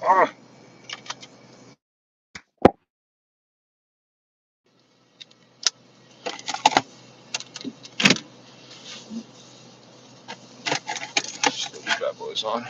Ah, just get these bad boys on.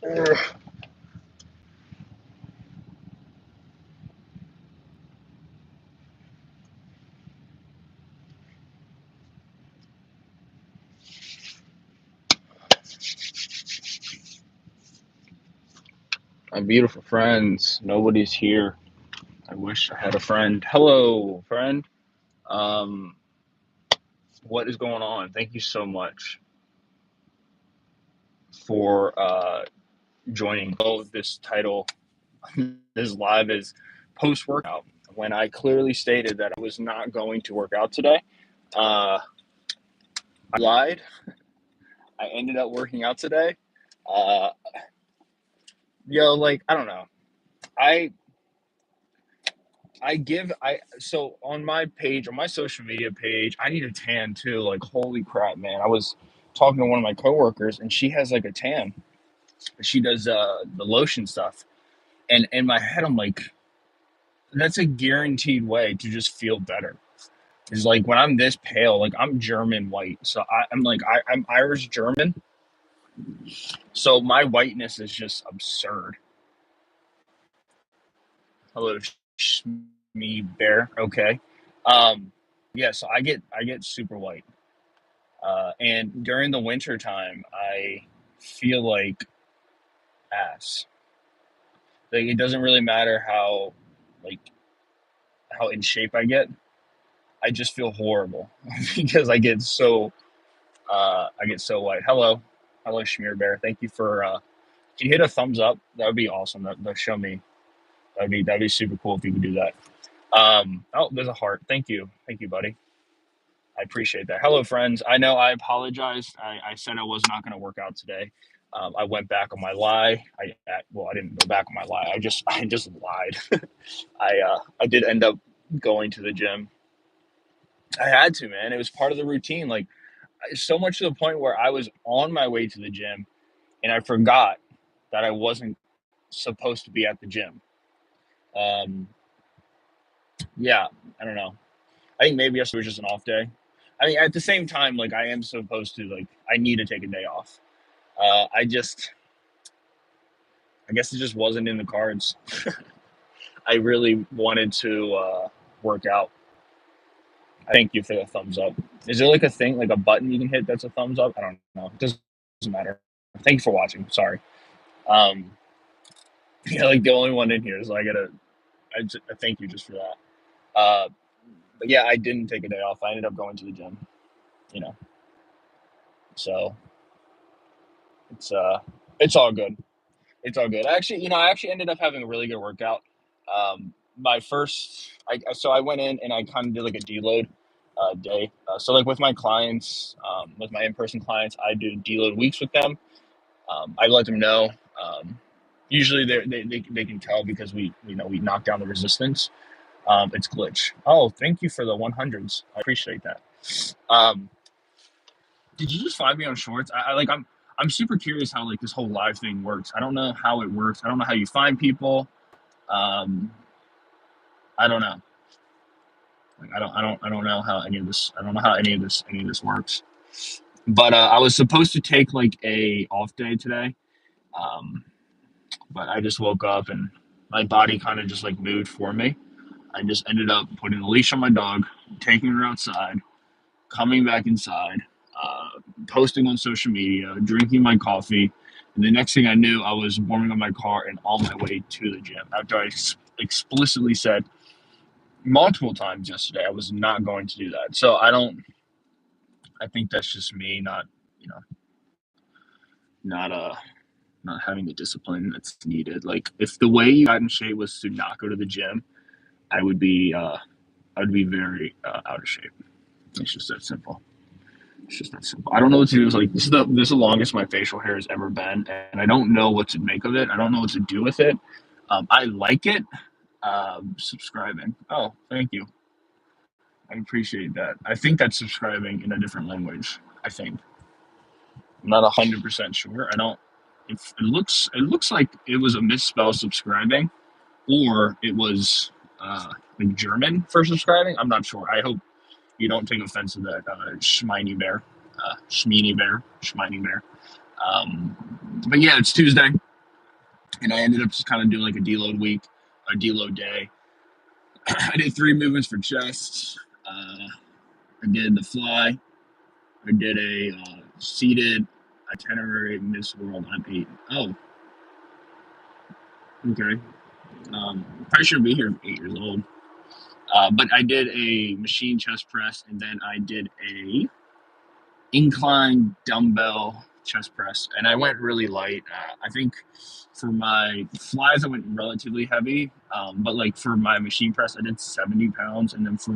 Ugh. My beautiful friends, nobody's here. I wish I had a friend. Hello, friend. Um, what is going on? Thank you so much for joining. Oh, this title, this live is post workout. When I clearly stated that I was not going to work out today, uh, I lied. I ended up working out today. Uh, like I don't know. I I so on my page, on my social media page, I need a tan too. Like holy crap, man! I was talking to one of my coworkers, and she has like a tan. She does the lotion stuff, and in my head, I'm like, that's a guaranteed way to just feel better. Is like when I'm this pale, like I'm German white, so I'm Irish German, so my whiteness is just absurd. Hello, me bear. Okay, um, yeah. So I get super white. And during the winter time, I feel like ass. Like it doesn't really matter like how in shape I get. I just feel horrible because I get so white. Hello, Schmear Bear. Thank you for. Can you hit a thumbs up? That would be awesome. That show me. That'd be super cool if you could do that. Oh, there's a heart. Thank you, buddy. I appreciate that. Hello, friends. I know I apologized. I said I was not going to work out today. I went back on my lie. Well, I didn't go back on my lie. I just lied. I did end up going to the gym. I had to, man. It was part of the routine. Like so much to the point where I was on my way to the gym and I forgot that I wasn't supposed to be at the gym. Um, yeah, I don't know. I think maybe yesterday was just an off day. I mean, at the same time, like I am supposed to, like I need to take a day off. I guess it just wasn't in the cards. I really wanted to work out. Thank you for the thumbs up. Is there like a thing, like a button you can hit that's a thumbs up? I don't know. It doesn't matter. Thank you for watching. Sorry. Um, yeah, like the only one in here, so I thank you just for that. But yeah, I didn't take a day off. I ended up going to the gym. You know, so it's uh, it's all good. It's all good. Actually, I actually ended up having a really good workout. My first, so I went in and I kind of did like a deload day. So like with my clients, with my in-person clients, I do deload weeks with them. I let them know. Usually they can tell because we knock down the resistance. It's glitch. Oh, thank you for the 100s. I appreciate that. Um, did you just find me on Shorts? I'm super curious how like this whole live thing works. I don't know how it works. I don't know how you find people. Um, I don't know. Like I don't know how any of this. I don't know how any of this works. But I was supposed to take like a off day today. Um, but I just woke up and my body kind of just like moved for me. I just ended up putting a leash on my dog, taking her outside, coming back inside, posting on social media, drinking my coffee, And the next thing I knew, I was warming up my car and on my way to the gym after I explicitly said multiple times yesterday I was not going to do that. So I think that's just me not, you know, not not having the discipline that's needed. Like if the way you got in shape was to not go to the gym, I would be very out of shape. It's just that simple. It's just that simple. I don't know what to do. It's like this is the longest my facial hair has ever been, and I don't know what to make of it. I don't know what to do with it. I like it. Subscribing. Oh, thank you. I appreciate that. I think that's subscribing in a different language. I think. I'm not 100% sure. I don't. It looks like it was a misspell subscribing, or it was like German for subscribing. I'm not sure. I hope you don't take offense to that, Schmeiny Bear, Schmeeny Bear, Schmeiny Bear. But yeah, it's Tuesday, and I ended up just kind of doing like a deload week, a deload day. I did 3 movements for chest. I did the fly. I did a seated itinerary Miss World. I'm 8. Oh, okay. Probably shouldn't be here at 8 years old. But I did a machine chest press, and then I did a incline dumbbell chest press, and I went really light. I think for my flies, I went relatively heavy, but like for my machine press, I did 70 pounds, and then for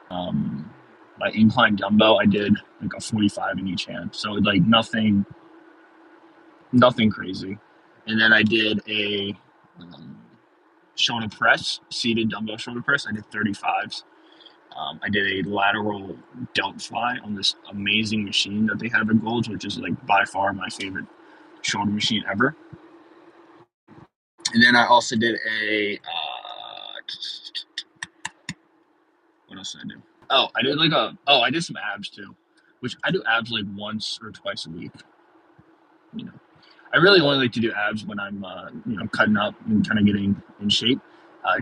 um, my incline dumbbell, I did like a 45 in each hand. So like nothing crazy. And then I did a um, shoulder press, seated dumbbell shoulder press. I did 35s. I did a lateral delt fly on this amazing machine that they have at Gold's, which is like by far my favorite shoulder machine ever. And then I also did a what else did I do? I did some abs too, which I do abs like once or twice a week. You know, I really only like to do abs when I'm cutting up and kind of getting in shape,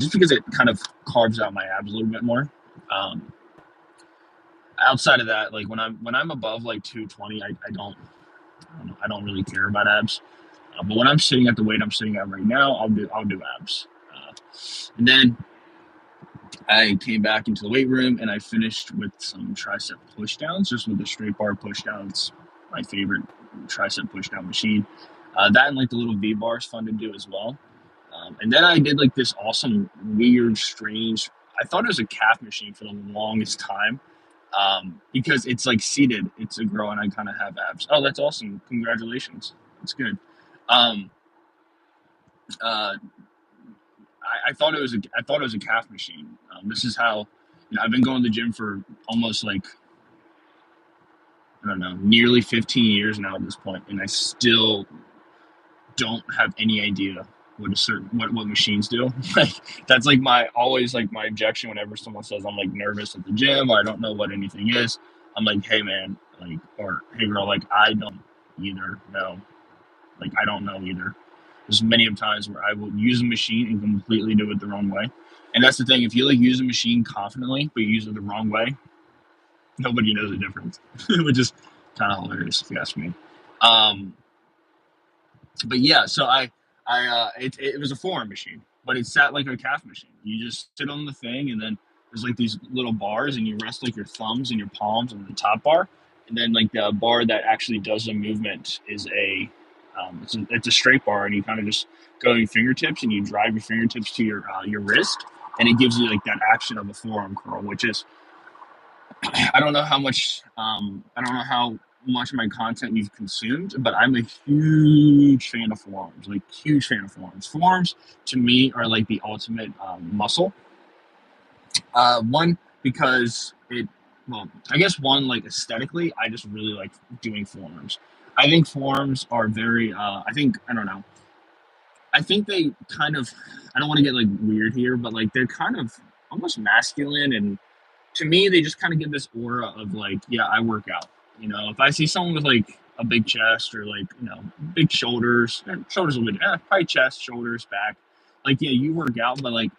just because it kind of carves out my abs a little bit more. Um, Outside of that, like when I'm above like 220, I don't really care about abs. But when I'm sitting at the weight I'm sitting at right now, I'll do abs. And then I came back into the weight room and I finished with some tricep push downs, just with the straight bar push downs. My favorite tricep push down machine. That and like the little V bar is fun to do as well. And then I did like this awesome, weird, strange. I thought it was a calf machine for the longest time, because it's like seated. It's a girl, and I kind of have abs. Oh, that's awesome! Congratulations. That's good. Um, uh, I thought it was a calf machine. This is how I've been going to the gym for almost like I don't know, nearly 15 years now at this point, and I still don't have any idea what machines do. Like that's like my always like my objection whenever someone says I'm like nervous at the gym or I don't know what anything is. I'm like, hey man, like or hey girl, like I don't either know. Like I don't know either. There's many of times where I will use a machine and completely do it the wrong way. And that's the thing, if you like use a machine confidently but you use it the wrong way, nobody knows the difference. Which is kind of hilarious if you ask me. Um, but yeah, so it was a forearm machine, but it sat like a calf machine. You just sit on the thing, and then there's like these little bars, and you rest like your thumbs and your palms on the top bar, and then like the bar that actually does the movement is it's a straight bar, and you kind of just go your fingertips, and you drive your fingertips to your wrist, and it gives you like that action of a forearm curl, which is I don't know how much I don't know how much of my content you've consumed, but I'm a huge fan of forearms. Like huge fan of forearms. Forearms to me are like the ultimate muscle. One because I guess one like aesthetically, I just really like doing forearms. I think forearms are very. I don't know. I think they kind of. I don't want to get like weird here, but like they're kind of almost masculine and to me, they just kind of give this aura of like, yeah, I work out. If I see someone with like a big chest or like, big shoulders a little bit, probably chest, shoulders, back. Like, yeah, you work out, but like,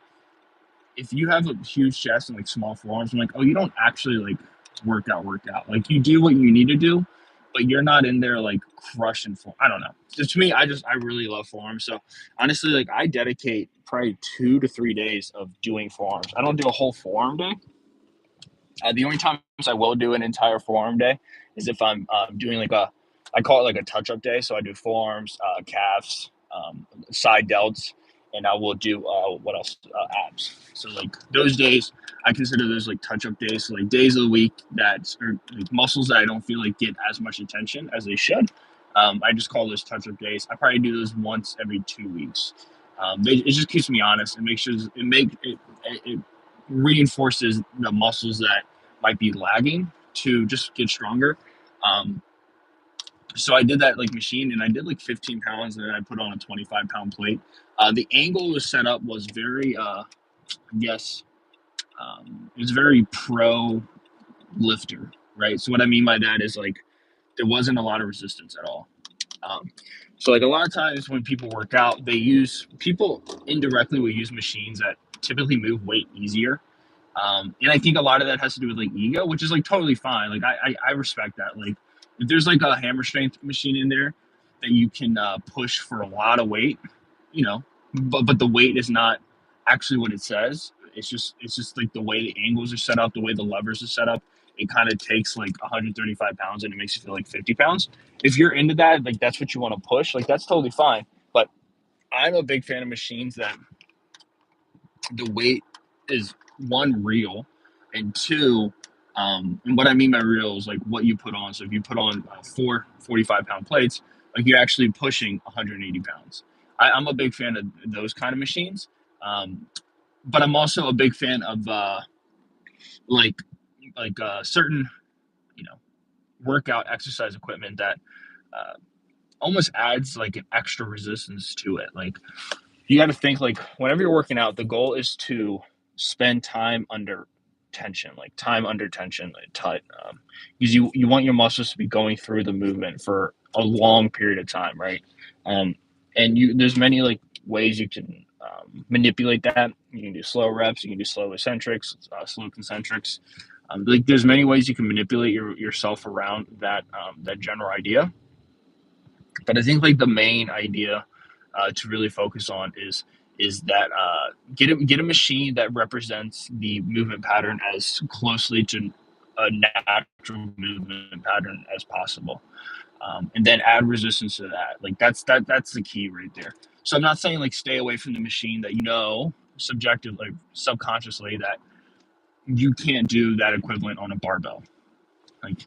if you have a huge chest and like small forearms, I'm like, oh, you don't actually like work out. Like, you do what you need to do, but you're not in there like crushing for. I don't know. Just to me, I really love forearms. So honestly, like I dedicate probably 2 to 3 days of doing forearms. I don't do a whole forearm day. The only times I will do an entire forearm day is if I'm doing like I call it like a touch up day. So I do forearms, calves, side delts, and I will do what else? Abs. So like those days, I consider those like touch up days. So like days of the week that are like muscles that I don't feel like get as much attention as they should. I just call those touch up days. I probably do those once every 2 weeks. It just keeps me honest. It makes sure it reinforces the muscles that might be lagging to just get stronger. Um, so I did that like machine, and I did like 15 pounds, and then I put on a 25-pound plate. The angle was set up was very, I guess, it was very pro lifter, right? So what I mean by that is like there wasn't a lot of resistance at all. Um, so like a lot of times when people work out, people indirectly will use machines that typically move weight easier. And I think a lot of that has to do with like ego, which is like totally fine. Like I respect that. Like if there's like a hammer strength machine in there that you can push for a lot of weight, you know, but the weight is not actually what it says. It's just like the way the angles are set up, the way the levers are set up. It kind of takes like 135 pounds and it makes you feel like 50 pounds. If you're into that, like that's what you want to push, like that's totally fine. But I'm a big fan of machines that the weight is one real, and two, and what I mean by real is like what you put on. So if you put on four 45-pound plates, like you're actually pushing 180 pounds. I'm a big fan of those kind of machines, but I'm also a big fan of like certain you know workout exercise equipment that uh, almost adds like an extra resistance to it. Like you got to think like whenever you're working out, the goal is to spend time under tension, like time under tension, like tight, because you want your muscles to be going through the movement for a long period of time, right? Um, and there's many like ways you can manipulate that. You can do slow reps, you can do slow eccentrics, slow concentrics. Like there's many ways you can manipulate yourself around that general idea. But I think like the main idea to really focus on is that get a machine that represents the movement pattern as closely to a natural movement pattern as possible, and then add resistance to that. Like that's the key right there. So I'm not saying like stay away from the machine that subjectively, subconsciously that you can't do that equivalent on a barbell. Like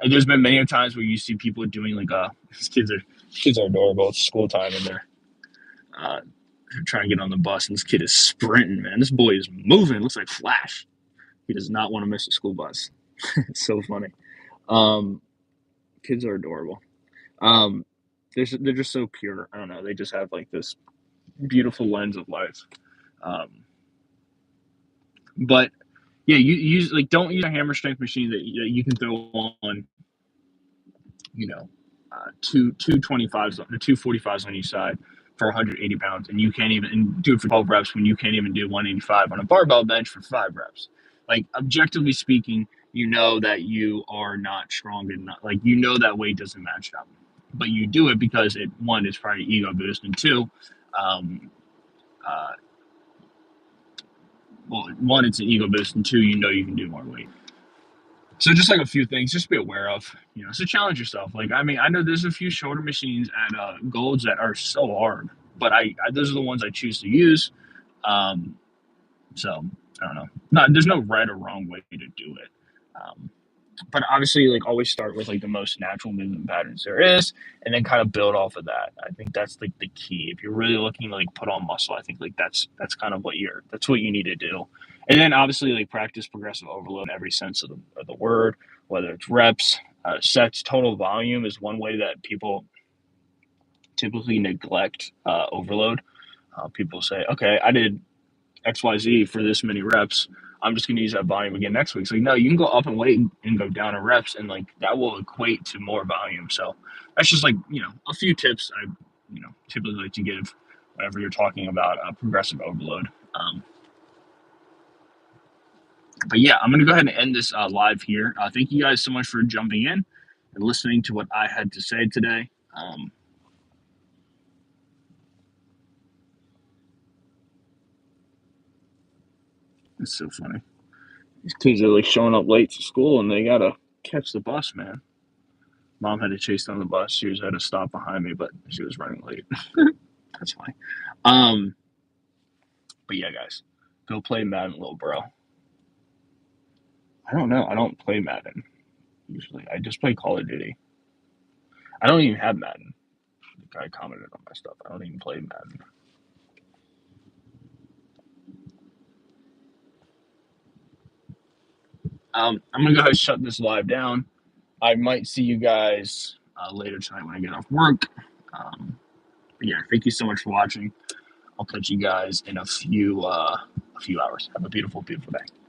there's been many times where you see people doing like these kids are adorable. It's school time and uh, they're trying to get on the bus, and this kid is sprinting. Man, this boy is moving. It looks like Flash. He does not want to miss the school bus. It's so funny. Um, Kids are adorable. Um, they're just so pure. I don't know. They just have like this beautiful lens of life. Um, but yeah, you use like don't use a hammer strength machine that you can throw on, you know, two 25s or 245s on each side for 180 pounds, and you can't even do it for 12 reps when you can't even do 185 on a barbell bench for 5 reps. Like objectively speaking, you know that you are not strong enough. Like you know that weight doesn't match up, but you do it because one is probably ego boost, and two, um, uh, well, one it's an ego boost, and two you know you can do more weight. So just like a few things, just be aware of, so challenge yourself. Like, I mean, I know there's a few shoulder machines at Golds that are so hard, but those are the ones I choose to use. Um, so I don't know. There's no right or wrong way to do it. Um, but obviously, like always start with like the most natural movement patterns there is, and then kind of build off of that. I think that's like the key. If you're really looking to like put on muscle, I think like that's kind of that's what you need to do. And then obviously like practice progressive overload in every sense of the word, whether it's reps, sets, total volume is one way that people typically neglect overload. People say, okay, I did XYZ for this many reps. I'm just going to use that volume again next week. So, no, you can go up in weight and go down in reps, and like that will equate to more volume. So, that's just like, a few tips I, typically like to give whenever you're talking about progressive overload. But yeah, I'm going to go ahead and end this live here. Thank you guys so much for jumping in. and listening to what I had to say today. It's so funny. These kids are like showing up late to school and they gotta catch the bus, man. Mom had to chase down the bus. She had to stop behind me, but she was running late. That's funny. Um, but yeah, guys, go play Madden, little bro. I don't know. I don't play Madden usually. I just play Call of Duty. I don't even have Madden. The guy commented on my stuff. I don't even play Madden. I'm gonna go ahead and shut this live down. I might see you guys later tonight when I get off work. But yeah, thank you so much for watching. I'll catch you guys in a few hours. Have a beautiful, beautiful day.